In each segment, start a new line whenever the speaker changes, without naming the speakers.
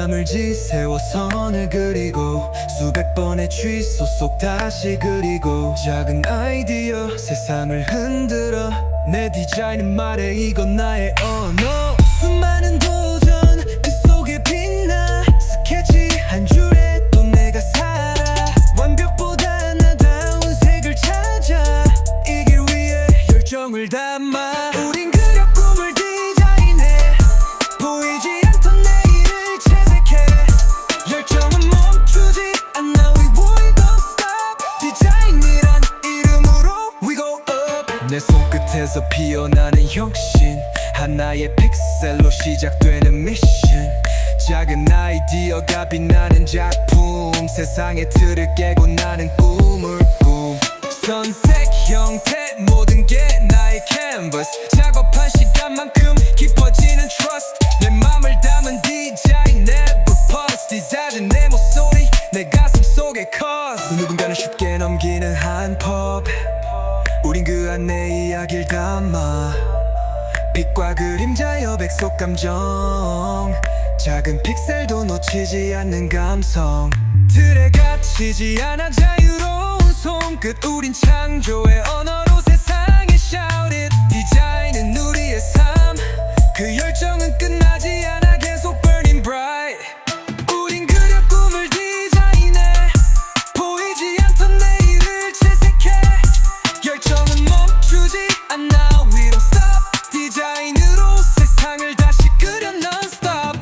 밤을 지새워 선을 그리고 수백 번의 취소 속 다시 그리고 작은 아이디어 세상을 흔들어 내 디자인은 말해 이건 나의 언어 수많은 도전 그 속에 빛나 스케치 한 줄에 또 내가 살아 완벽보다 나다운 색을 찾아 이 길 위에 열정을 담아 우린 그려 꿈을 디자인해 보이지 않던 내일을 채색해 열정은 멈추지 않아 We don't stop 디자인이란 이름으로 We go up 내 손끝에서 피어나는 혁신 하나의 픽셀로 시작되는 미션 작은 아이디어가 빛나는 작품 세상의 틀을 깨고 나는 꿈을 꿈 선색 형태 모든 게 나의 캔버스 작업한 시간만큼 깊어지는 trust 내 맘을 담은 디자인 never pause 디자인 내 목소리 내 가슴 속에 cause 누군가는 쉽게 넘기는 한 법 우린 그 안에 이야기를 담아 빛과 그림자 여백 속 감정 작은 픽셀도 놓치지 않는 감성 틀에 갇히지 않아 자유로운 손끝 우린 창조의 언어로 세상에 shout it 디자인은 우리의 삶 그 열정은 끝나지 않아 계속 burning bright 우린 그려 꿈을 디자인해 보이지 않던 내일을 채색해 열정은 멈추지 않아 We don't stop 디자인으로 세상을 다시 그려 non-stop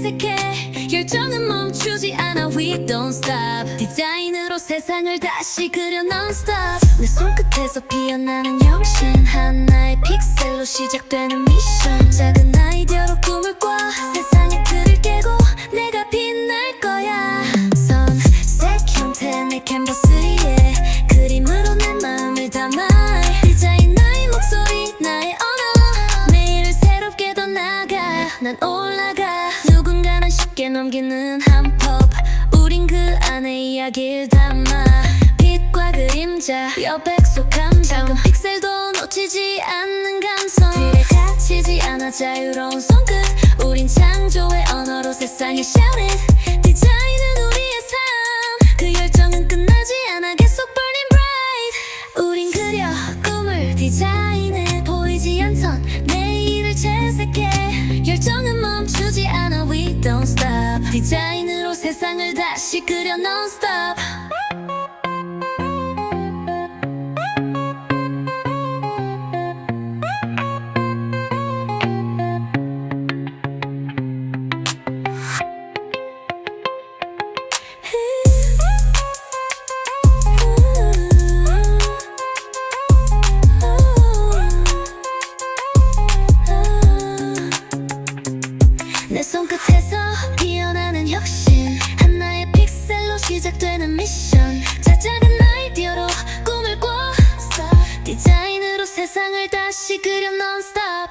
채색해 열정은 멈추지 않아 We don't stop 디자인으로 세상을 다시 그려 non-stop 내 손끝에서 피어나는 영신 하나의 픽셀로 시작되는 미션 작은 아이디어로 꿈을 꿔 세상의 틀을 깨고 내가 빛날 거야 선색 형태 내 캔버스에 그림으로 내 마음을 담아 디자인 나의 목소리 나의 언어 매일을 새롭게 더 나가 난 올라가 누군가는 쉽게 넘기는 한 법 우린 그 안에 이야기를 담아 빛과 그림자 여백속 감정 작은 픽셀도 놓치지 않는 감성 틀에 갇히지 않아 자유로운 손끝 우린 창조의 언어로 세상에 shout it 디자인은 우리의 삶 그 열정은 끝나지 않아 계속 burning bright 우린 그려 꿈을 디자인해 보이지 않던 내일을 채색해 열정은 멈추지 않아 We don't stop 디자인으로 세상을 다시 그려 non-stop 내 손끝에서 피어나는 혁신 하나의 픽셀로 시작되는 미션 작은 아이디어로 꿈을 꿔 디자인으로 세상을 다시 그려 non-stop